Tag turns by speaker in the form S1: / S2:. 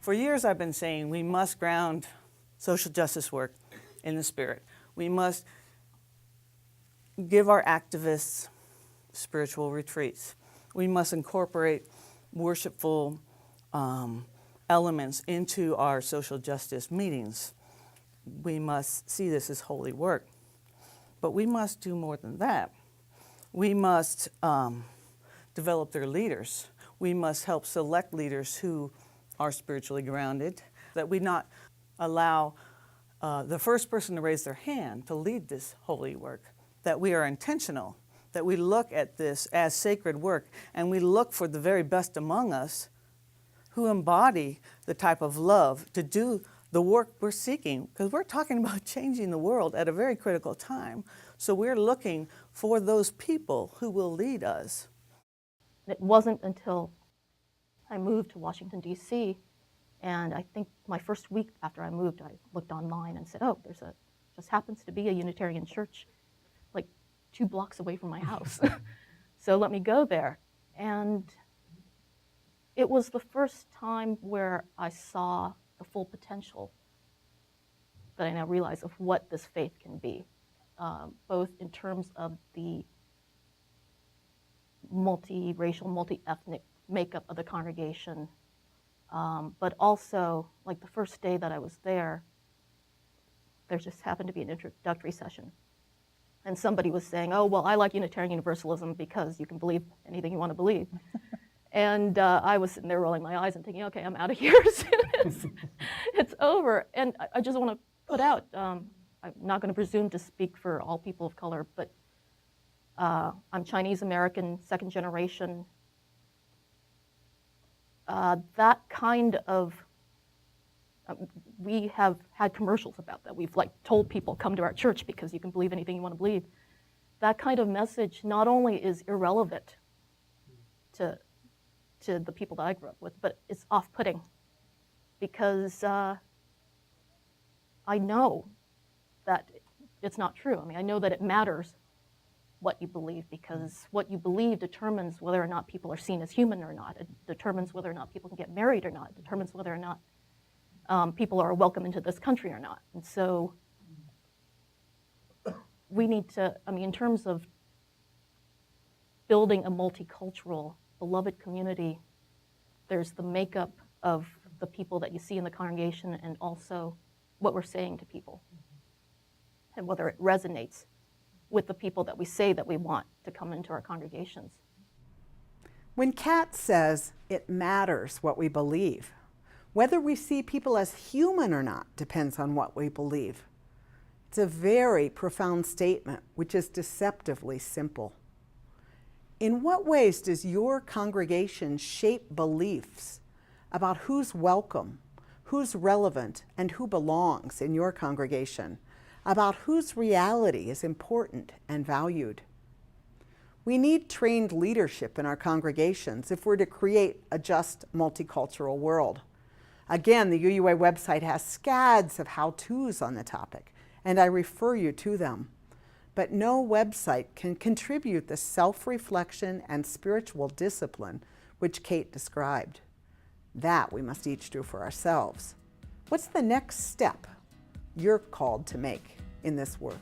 S1: For years I've been saying we must ground social justice work in the Spirit. We must give our activists spiritual retreats. We must incorporate worshipful elements into our social justice meetings. We must see this as holy work. But we must do more than that. We must develop their leaders. We must help select leaders who are spiritually grounded, that we not allow the first person to raise their hand to lead this holy work, that we are intentional, that we look at this as sacred work, and we look for the very best among us who embody the type of love to do the work we're seeking, because we're talking about changing the world at a very critical time. So we're looking for those people who will lead us.
S2: It wasn't until I moved to Washington, D.C., and I think my first week after I moved, I looked online and said, oh, just happens to be a Unitarian church like 2 blocks away from my house. So let me go there. And it was the first time where I saw the full potential that I now realize of what this faith can be, both in terms of the multi-racial, multi-ethnic makeup of the congregation, but also, like the first day that I was there just happened to be an introductory session. And somebody was saying, oh, well, I like Unitarian Universalism because you can believe anything you want to believe. And I was sitting there rolling my eyes and thinking, okay, I'm out of here. It's over. And I just want to put out, I'm not going to presume to speak for all people of color, but I'm Chinese American, second generation. That kind of, we have had commercials about that. We've like told people, come to our church because you can believe anything you want to believe. That kind of message not only is irrelevant to the people that I grew up with, but it's off-putting because I know that it's not true. I mean, I know that it matters what you believe because what you believe determines whether or not people are seen as human or not. It determines whether or not people can get married or not. It determines whether or not people are welcome into this country or not. And so we need to, I mean, in terms of building a multicultural, beloved community, there's the makeup of the people that you see in the congregation and also what we're saying to people and whether it resonates with the people that we say that we want to come into our congregations.
S3: When Kat says it matters what we believe, whether we see people as human or not depends on what we believe. It's a very profound statement, which is deceptively simple. In what ways does your congregation shape beliefs about who's welcome, who's relevant, and who belongs in your congregation, about whose reality is important and valued? We need trained leadership in our congregations if we're to create a just multicultural world. Again, the UUA website has scads of how-tos on the topic, and I refer you to them. But no website can contribute the self-reflection and spiritual discipline which Kate described. That we must each do for ourselves. What's the next step you're called to make in this work?